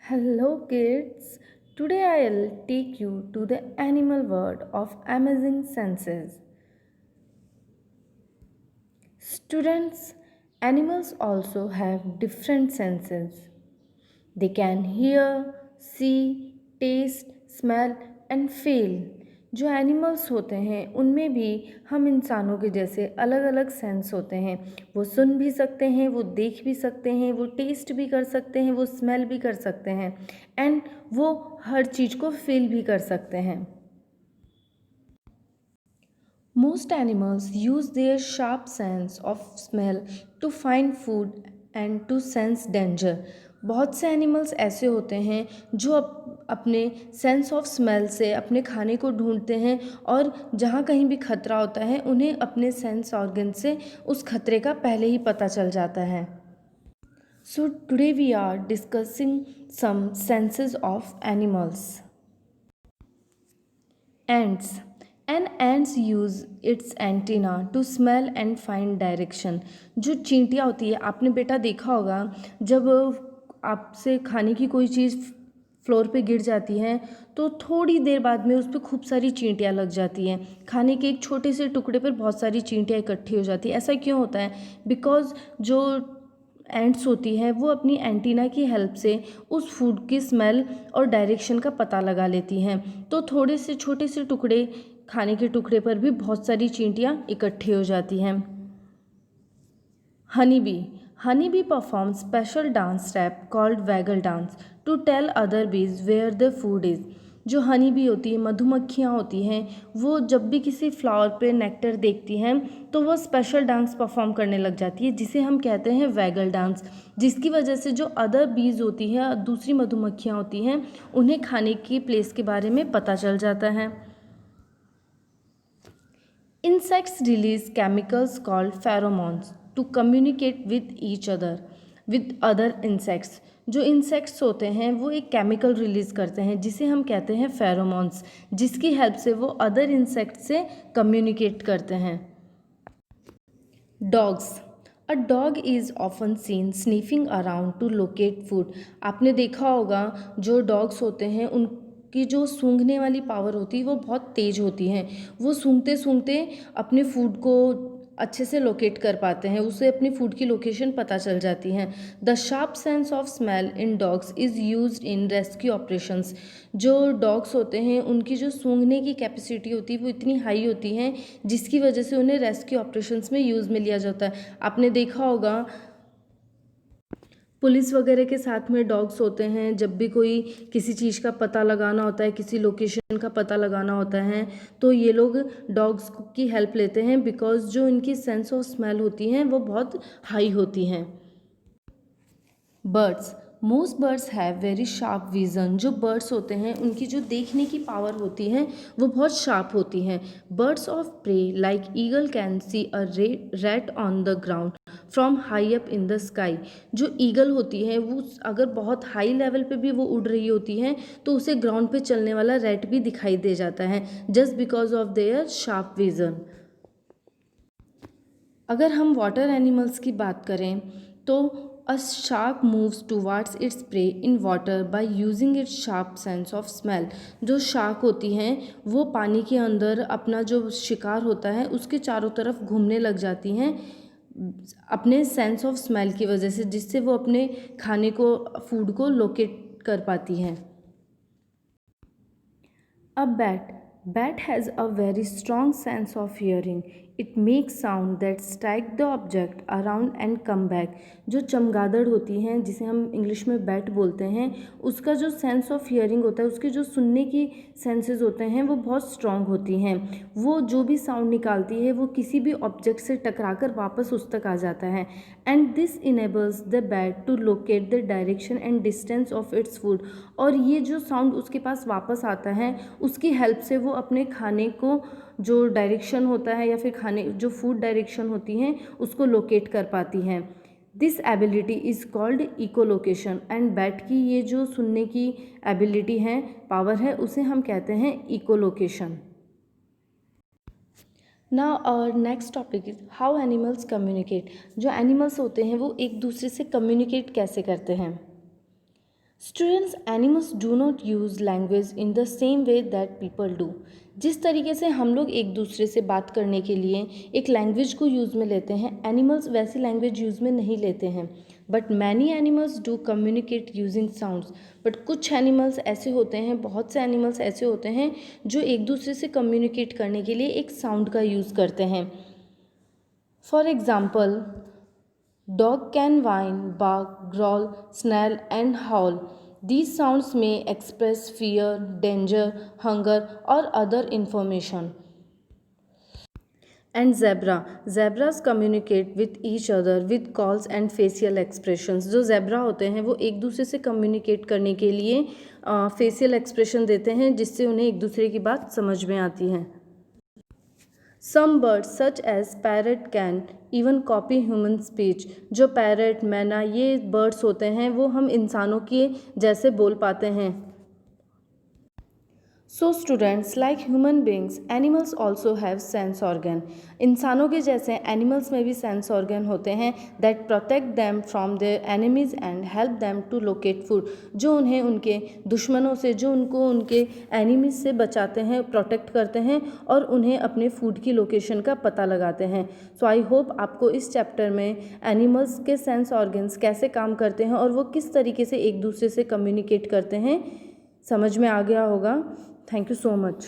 Hello kids, today I'll take you to the animal world of amazing senses. Students, animals also have different senses. They can hear, see, taste, smell and feel. जो animals होते हैं उनमें भी हम इंसानों के जैसे अलग अलग सेंस होते हैं। वो सुन भी सकते हैं, वो देख भी सकते हैं, वो टेस्ट भी कर सकते हैं, वो स्मेल भी कर सकते हैं एंड वो हर चीज़ को फील भी कर सकते हैं। Most animals use their sharp sense of smell to find food and to sense danger. बहुत से एनिमल्स ऐसे होते हैं जो अपने सेंस ऑफ स्मेल से अपने खाने को ढूंढते हैं और जहाँ कहीं भी खतरा होता है उन्हें अपने सेंस ऑर्गन से उस खतरे का पहले ही पता चल जाता है। So today we are discussing some senses of animals. Ants. An ants use its antenna to smell and find direction. जो चींटियाँ होती है, आपने बेटा देखा होगा जब आपसे खाने की कोई चीज़ फ्लोर पे गिर जाती है तो थोड़ी देर बाद में उस पर खूब सारी चींटियाँ लग जाती हैं। खाने के एक छोटे से टुकड़े पर बहुत सारी चींटियाँ इकट्ठी हो जाती है। ऐसा क्यों होता है? बिकॉज जो एंट्स होती है वो अपनी एंटीना की हेल्प से उस फूड की स्मेल और डायरेक्शन का पता लगा लेती हैं। तो थोड़े से छोटे से टुकड़े खाने के टुकड़े पर भी बहुत सारी चींटियाँ इकट्ठी हो जाती हैं। Honey bee perform special dance step called waggle dance to tell other bees where the food is. जो हनी बी होती है, मधुमक्खियाँ होती हैं, वो जब भी किसी फ्लावर पे नेक्टर देखती हैं तो वो स्पेशल डांस परफॉर्म करने लग जाती है जिसे हम कहते हैं वैगल डांस, जिसकी वजह से जो अदर बीज होती हैं, दूसरी मधुमक्खियाँ होती हैं, उन्हें खाने की प्लेस के बारे में पता चल जाता है। Insects release chemicals called pheromones to communicate with each other with other insects. जो इंसेक्ट्स होते हैं वो एक केमिकल रिलीज़ करते हैं जिसे हम कहते हैं फेरोमोन्स, जिसकी हेल्प से वो अदर इंसेक्ट से कम्युनिकेट करते हैं। Dogs. A dog is often seen sniffing around to locate food. आपने देखा होगा जो डॉग्स होते हैं उनकी जो सूंघने वाली पावर होती है वो बहुत तेज़ होती है। वो सूंघते सूंघते अपने फूड को अच्छे से लोकेट कर पाते हैं, उसे अपनी फूड की लोकेशन पता चल जाती है। The sharp sense of smell in dogs is used in rescue operations. जो डॉग्स होते हैं उनकी जो सूंघने की कैपेसिटी होती है वो इतनी हाई होती है जिसकी वजह से उन्हें रेस्क्यू ऑपरेशंस में यूज़ में लिया जाता है। आपने देखा होगा पुलिस वगैरह के साथ में डॉग्स होते हैं, जब भी कोई किसी चीज़ का पता लगाना होता है, किसी लोकेशन का पता लगाना होता है तो ये लोग डॉग्स की हेल्प लेते हैं बिकॉज जो इनकी सेंस ऑफ स्मेल होती हैं वो बहुत हाई होती हैं। Birds. Most birds have very sharp vision. जो बर्ड्स होते हैं उनकी जो देखने की पावर होती है वो बहुत शार्प होती हैं। Birds of prey like eagle can see a rat on the ground from high up in the sky. जो ईगल होती है वो अगर बहुत हाई लेवल पे भी वो उड़ रही होती है तो उसे ग्राउंड पे चलने वाला रैट भी दिखाई दे जाता है just because of their sharp vision. अगर हम वाटर एनिमल्स की बात करें तो a shark moves towards its prey in water by using its sharp sense of smell. जो शार्क होती हैं वो पानी के अंदर अपना जो शिकार होता है उसके चारों तरफ घूमने लग जाती हैं अपने सेंस ऑफ स्मेल की वजह से, जिससे वो अपने खाने को फूड को लोकेट कर पाती हैं। A bat has a very strong sense of hearing. It makes sound that strike the object around and come back. जो चमगादड़ होती हैं जिसे हम इंग्लिश में बैट बोलते हैं, उसका जो सेंस ऑफ हियरिंग होता है, उसके जो सुनने की सेंसेस होते हैं वो बहुत स्ट्रांग होती हैं। वो जो भी साउंड निकालती है वो किसी भी ऑब्जेक्ट से टकराकर वापस उस तक आ जाता है and this enables the bat to locate the direction and distance of its food. और ये जो साउंड उसके पास वापस आता है उसकी हेल्प से वो अपने खाने को जो डायरेक्शन होता है या फिर खाने जो फूड डायरेक्शन होती हैं उसको लोकेट कर पाती हैं। This ability is called echolocation and bat की ये जो सुनने की एबिलिटी है, पावर है, उसे हम कहते हैं इकोलोकेशन। नाउ और next topic is how animals communicate. जो एनिमल्स होते हैं वो एक दूसरे से कम्युनिकेट कैसे करते हैं। Students, animals do not use language in the same way that people do. जिस तरीके से हम लोग एक दूसरे से बात करने के लिए एक लैंग्वेज को यूज़ में लेते हैं, एनिमल्स वैसी लैंग्वेज यूज़ में नहीं लेते हैं। But many animals do communicate using sounds. But कुछ एनिमल्स ऐसे होते हैं, बहुत से एनिमल्स ऐसे होते हैं जो एक दूसरे से कम्युनिकेट करने के लिए एक साउंड का यूज़ करते हैं। For example, dog can whine, bark, growl, snarl, and howl. These sounds may express fear, danger, hunger, or other information. And zebras communicate with each other with calls and facial expressions. जो zebra होते हैं वो एक दूसरे से communicate करने के लिए facial expression देते हैं, जिससे उन्हें एक दूसरे की बात समझ में आती है। Some birds such as parrot can even copy human speech. जो पैरट, मैना, ये बर्ड्स होते हैं वो हम इंसानों के जैसे बोल पाते हैं। So students, like human beings, animals also have sense organ. इंसानों के जैसे एनिमल्स में भी सेंस ऑर्गन होते हैं that protect them from their enemies and help them to locate food. जो उन्हें उनके दुश्मनों से, जो उनको उनके एनिमीज से बचाते हैं, प्रोटेक्ट करते हैं और उन्हें अपने फूड की लोकेशन का पता लगाते हैं। सो आई होप आपको इस चैप्टर में एनिमल्स के सेंस ऑर्गन्स कैसे काम करते हैं और वो किस तरीके से एक दूसरे से कम्युनिकेट करते हैं समझ में आ गया होगा। Thank you so much.